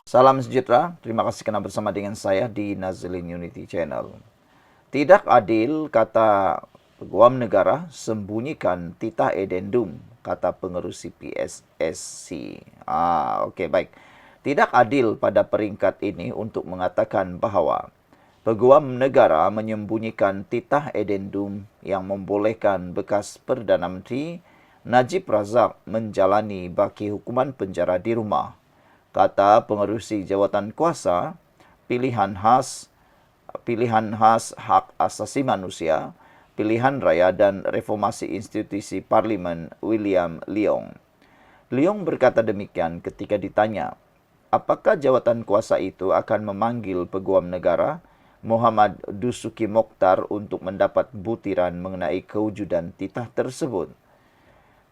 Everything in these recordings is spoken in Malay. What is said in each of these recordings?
Salam sejahtera, terima kasih kerana bersama dengan saya di Nazlin Unity Channel. Tidak adil, kata Peguam Negara, sembunyikan titah edendum, kata pengerusi PSSC. Okey, baik. Tidak adil pada peringkat ini untuk mengatakan bahawa Peguam Negara menyembunyikan titah edendum yang membolehkan bekas Perdana Menteri Najib Razak menjalani baki hukuman penjara di rumah. Kata pengerusi jawatan kuasa, pilihan khas hak asasi manusia, pilihan raya dan reformasi institusi parlimen William Leong. Leong berkata demikian ketika ditanya, apakah jawatan kuasa itu akan memanggil Peguam Negara Muhammad Dusuki Mokhtar untuk mendapat butiran mengenai kewujudan titah tersebut.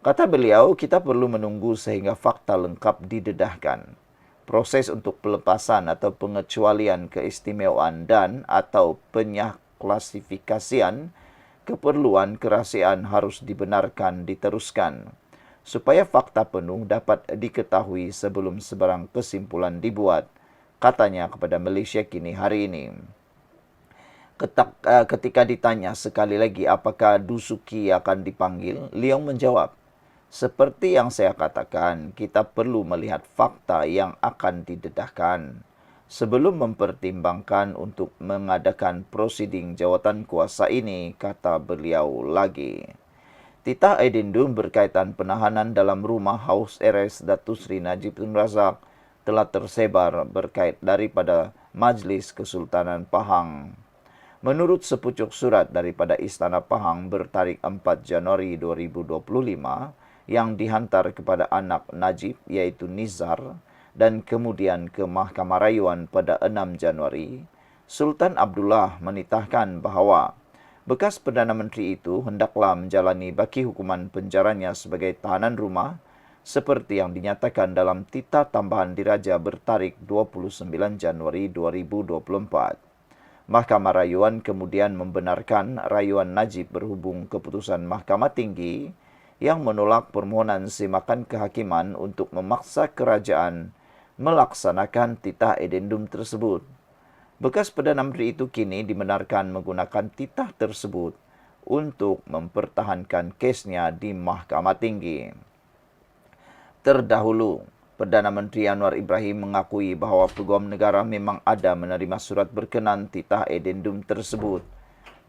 Kata beliau, kita perlu menunggu sehingga fakta lengkap didedahkan. Proses untuk pelepasan atau pengecualian keistimewaan dan atau penyaklasifikasian keperluan kerahasiaan harus dibenarkan diteruskan supaya fakta penuh dapat diketahui sebelum sebarang kesimpulan dibuat, katanya kepada Malaysia Kini hari ini. Ketika ditanya sekali lagi apakah Dusuki akan dipanggil, Leong menjawab, seperti yang saya katakan, kita perlu melihat fakta yang akan didedahkan sebelum mempertimbangkan untuk mengadakan prosiding jawatan kuasa ini, kata beliau lagi. Titah edendum berkaitan penahanan dalam rumah House Arrest Datuk Seri Najib Tun Razak telah tersebar berkait daripada Majlis Kesultanan Pahang. Menurut sepucuk surat daripada Istana Pahang bertarikh 4 Januari 2025, yang dihantar kepada anak Najib iaitu Nizar dan kemudian ke Mahkamah Rayuan pada 6 Januari, Sultan Abdullah menitahkan bahawa bekas Perdana Menteri itu hendaklah menjalani baki hukuman penjaranya sebagai tahanan rumah seperti yang dinyatakan dalam titah tambahan diraja bertarikh 29 Januari 2024. Mahkamah Rayuan kemudian membenarkan rayuan Najib berhubung keputusan Mahkamah Tinggi yang menolak permohonan semakan kehakiman untuk memaksa kerajaan melaksanakan titah edendum tersebut. Bekas Perdana Menteri itu kini dibenarkan menggunakan titah tersebut untuk mempertahankan kesnya di Mahkamah Tinggi. Terdahulu, Perdana Menteri Anwar Ibrahim mengakui bahawa Peguam Negara memang ada menerima surat berkenan titah edendum tersebut.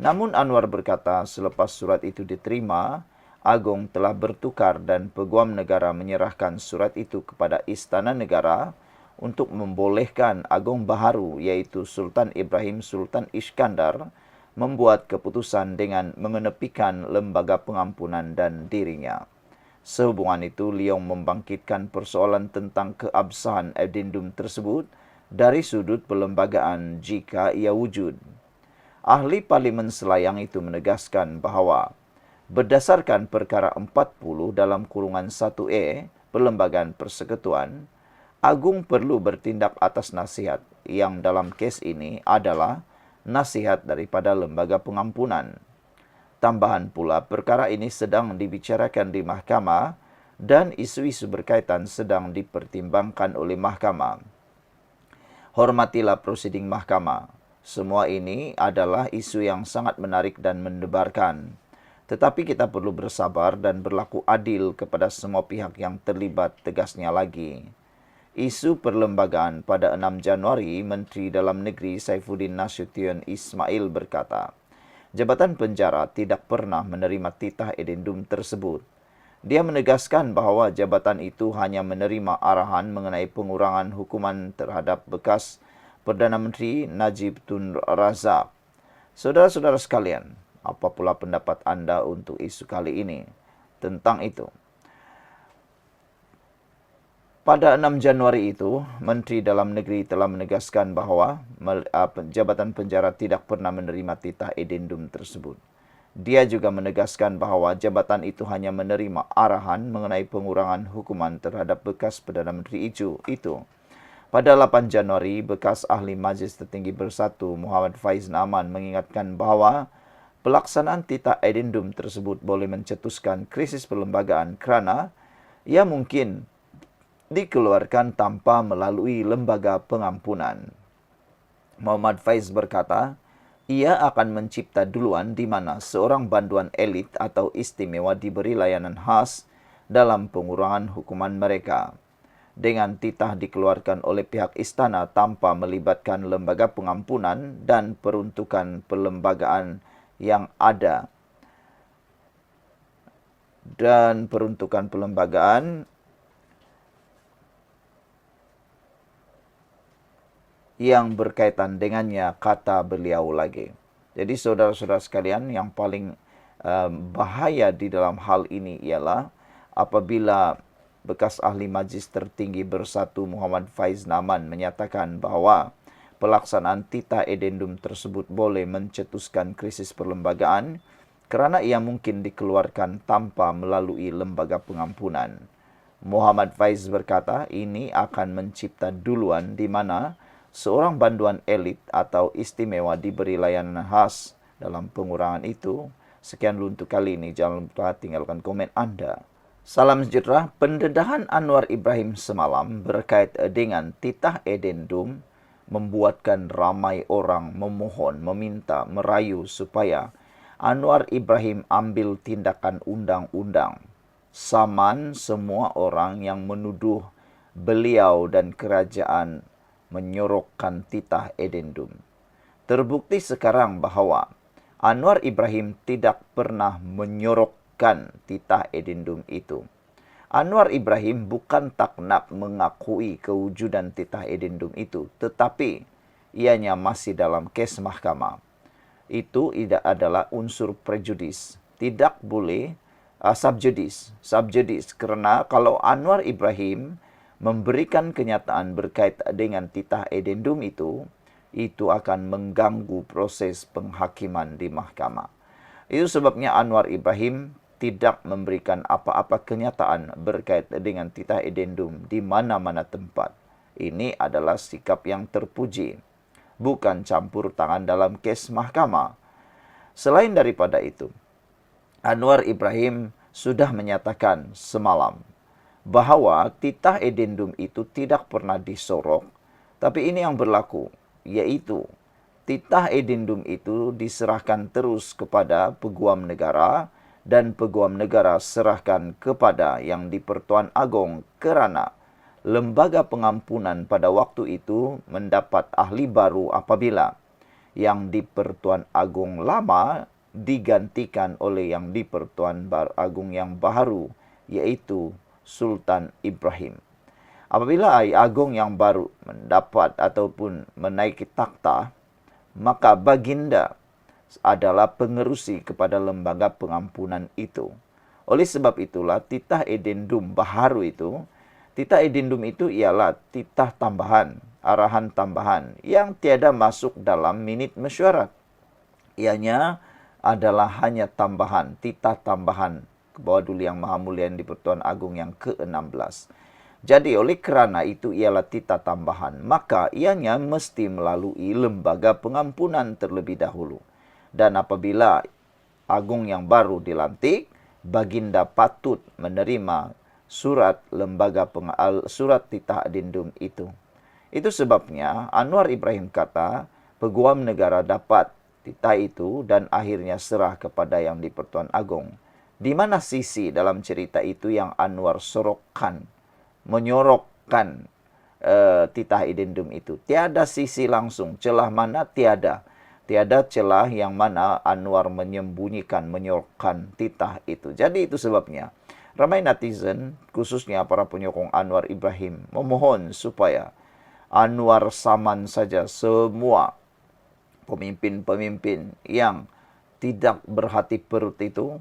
Namun Anwar berkata selepas surat itu diterima, Agong telah bertukar dan Peguam Negara menyerahkan surat itu kepada Istana Negara untuk membolehkan Agong baharu iaitu Sultan Ibrahim Sultan Iskandar membuat keputusan dengan mengenepikan lembaga pengampunan dan dirinya. Sehubungan itu, Leong membangkitkan persoalan tentang keabsahan edendum tersebut dari sudut perlembagaan jika ia wujud. Ahli Parlimen Selayang itu menegaskan bahawa berdasarkan perkara 40 dalam kurungan 1A Perlembagaan Persekutuan, Agung perlu bertindak atas nasihat yang dalam kes ini adalah nasihat daripada lembaga pengampunan. Tambahan pula, perkara ini sedang dibicarakan di mahkamah dan isu-isu berkaitan sedang dipertimbangkan oleh mahkamah. Hormatilah prosiding mahkamah. Semua ini adalah isu yang sangat menarik dan mendebarkan. Tetapi kita perlu bersabar dan berlaku adil kepada semua pihak yang terlibat, tegasnya lagi. Isu perlembagaan pada 6 Januari, Menteri Dalam Negeri Saifuddin Nasution Ismail berkata, Jabatan Penjara tidak pernah menerima titah edendum tersebut. Dia menegaskan bahawa jabatan itu hanya menerima arahan mengenai pengurangan hukuman terhadap bekas Perdana Menteri Najib Tun Razak. Saudara-saudara sekalian, apa pula pendapat anda untuk isu kali ini tentang itu? Pada 6 Januari itu, Menteri Dalam Negeri telah menegaskan bahawa Jabatan Penjara tidak pernah menerima titah edendum tersebut. Dia juga menegaskan bahawa jabatan itu hanya menerima arahan mengenai pengurangan hukuman terhadap bekas Perdana Menteri itu. Pada 8 Januari, bekas Ahli Majlis Tertinggi Bersatu Muhammad Faiz Naaman mengingatkan bahawa pelaksanaan titah edendum tersebut boleh mencetuskan krisis perlembagaan kerana ia mungkin dikeluarkan tanpa melalui lembaga pengampunan. Muhammad Faiz berkata, ia akan mencipta duluan di mana seorang banduan elit atau istimewa diberi layanan khas dalam pengurangan hukuman mereka. Dengan titah dikeluarkan oleh pihak istana tanpa melibatkan lembaga pengampunan dan peruntukan perlembagaan yang ada. Yang berkaitan dengannya, kata beliau lagi. Jadi saudara-saudara sekalian, yang paling bahaya di dalam hal ini ialah apabila bekas ahli majlis tertinggi bersatu Muhammad Faiz Naman menyatakan bahwa pelaksanaan titah edendum tersebut boleh mencetuskan krisis perlembagaan kerana ia mungkin dikeluarkan tanpa melalui lembaga pengampunan. Muhammad Faiz berkata ini akan mencipta duluan di mana seorang banduan elit atau istimewa diberi layanan khas dalam pengurangan itu. Sekian dulu untuk kali ini. Jangan lupa tinggalkan komen Anda. Salam sejahtera. Pendedahan Anwar Ibrahim semalam berkait dengan titah edendum membuatkan ramai orang memohon, meminta, merayu supaya Anwar Ibrahim ambil tindakan undang-undang. Saman semua orang yang menuduh beliau dan kerajaan menyorokkan titah edendum. Terbukti sekarang bahawa Anwar Ibrahim tidak pernah menyorokkan titah edendum itu. Anwar Ibrahim bukan tak nak mengakui kewujudan titah edendum itu, tetapi ianya masih dalam kes mahkamah. Itu tidak adalah unsur prejudis. Tidak boleh subjudis kerana kalau Anwar Ibrahim memberikan kenyataan berkait dengan titah edendum itu akan mengganggu proses penghakiman di mahkamah. Itu sebabnya Anwar Ibrahim tidak memberikan apa-apa kenyataan berkait dengan titah edendum di mana-mana tempat. Ini adalah sikap yang terpuji, bukan campur tangan dalam kes mahkamah. Selain daripada itu, Anwar Ibrahim sudah menyatakan semalam bahawa titah edendum itu tidak pernah disorok, tapi ini yang berlaku, yaitu titah edendum itu diserahkan terus kepada Peguam Negara dan Peguam Negara serahkan kepada Yang di-Pertuan Agong kerana lembaga pengampunan pada waktu itu mendapat ahli baru apabila Yang di-Pertuan Agong lama digantikan oleh Yang di-Pertuan Agong yang baru, yaitu Sultan Ibrahim. Apabila Agong yang baru mendapat ataupun menaiki takhta, maka baginda adalah pengerusi kepada lembaga pengampunan itu. Oleh sebab itulah titah edendum baharu itu, titah edendum itu ialah titah tambahan, arahan tambahan yang tiada masuk dalam minit mesyuarat. Ianya adalah hanya tambahan, titah tambahan ke bawah Duli Yang Maha Mulia Yang di-Pertuan Agong yang ke-16. Jadi oleh kerana itu ialah titah tambahan, maka ianya mesti melalui lembaga pengampunan terlebih dahulu. Dan apabila Agong yang baru dilantik, baginda patut menerima surat surat titah edendum itu. Itu sebabnya Anwar Ibrahim kata Peguam Negara dapat titah itu dan akhirnya serah kepada Yang di-Pertuan Agong. Di mana sisi dalam cerita itu yang Anwar sorokkan, menyorokkan titah edendum itu? Tiada sisi langsung. Celah mana? Tiada. Tiada celah yang mana Anwar menyembunyikan, menyorokkan titah itu. Jadi itu sebabnya ramai netizen, khususnya para penyokong Anwar Ibrahim, memohon supaya Anwar saman saja semua pemimpin-pemimpin yang tidak berhati perut itu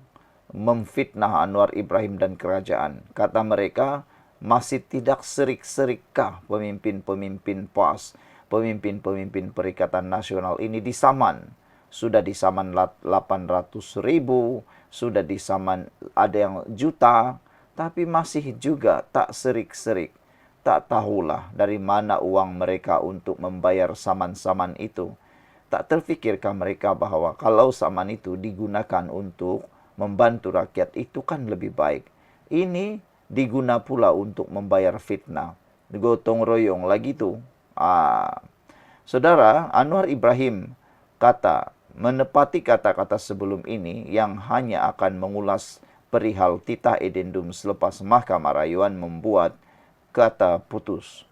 memfitnah Anwar Ibrahim dan kerajaan. Kata mereka, masih tidak serik-serikkah pemimpin-pemimpin PAS, pemimpin-pemimpin Perikatan Nasional ini disaman? Sudah disaman 800.000, sudah disaman ada yang juta, tapi masih juga tak serik-serik. Tak tahulah dari mana uang mereka untuk membayar saman-saman itu. Tak terfikirkah mereka bahawa kalau saman itu digunakan untuk membantu rakyat itu kan lebih baik. Ini diguna pula untuk membayar fitnah. Gotong royong lagi tu. Saudara, Anwar Ibrahim menepati kata-kata sebelum ini yang hanya akan mengulas perihal titah edendum selepas Mahkamah Rayuan membuat kata putus.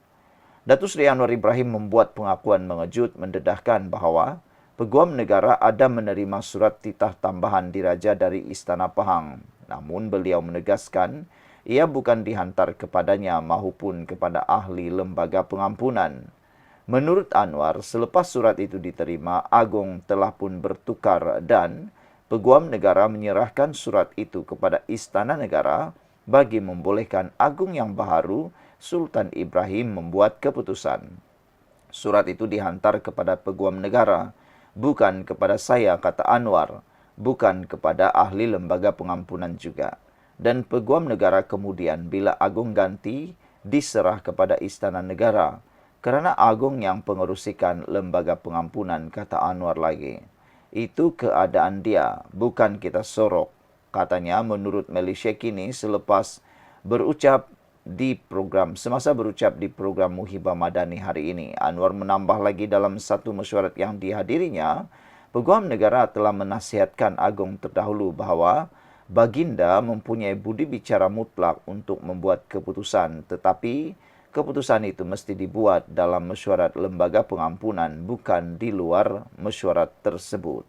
Datuk Seri Anwar Ibrahim membuat pengakuan mengejut mendedahkan bahawa Peguam Negara ada menerima surat titah tambahan diraja dari Istana Pahang. Namun beliau menegaskan ia bukan dihantar kepadanya maupun kepada ahli lembaga pengampunan. Menurut Anwar, selepas surat itu diterima, Agong telah pun bertukar dan Peguam Negara menyerahkan surat itu kepada Istana Negara bagi membolehkan Agung yang baharu, Sultan Ibrahim, membuat keputusan. Surat itu dihantar kepada Peguam Negara, bukan kepada saya, kata Anwar, bukan kepada ahli lembaga pengampunan juga. Dan Peguam Negara kemudian bila Agung ganti diserah kepada Istana Negara. Kerana Agung yang pengerusikan lembaga pengampunan, kata Anwar lagi. Itu keadaan dia, bukan kita sorok. Katanya menurut Malaysia Kini semasa berucap di program Muhibah Madani hari ini. Anwar menambah lagi dalam satu mesyuarat yang dihadirinya, Peguam Negara telah menasihatkan Agung terdahulu bahawa Baginda mempunyai budi bicara mutlak untuk membuat keputusan, tetapi keputusan itu mesti dibuat dalam mesyuarat lembaga pengampunan, bukan di luar mesyuarat tersebut.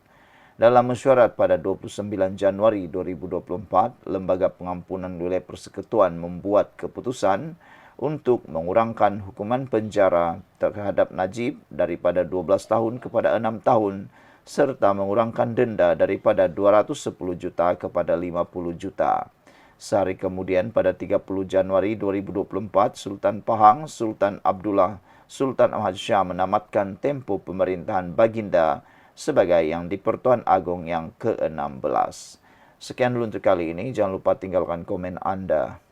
Dalam mesyuarat pada 29 Januari 2024, Lembaga Pengampunan Wilayah Persekutuan membuat keputusan untuk mengurangkan hukuman penjara terhadap Najib daripada 12 tahun kepada 6 tahun serta mengurangkan denda daripada 210 juta kepada 50 juta. Sehari kemudian pada 30 Januari 2024, Sultan Pahang, Sultan Abdullah, Sultan Ahmad Shah menamatkan tempoh pemerintahan Baginda sebagai yang di-Pertuan Agong yang ke-16. Sekian dulu untuk kali ini. Jangan lupa tinggalkan komen anda.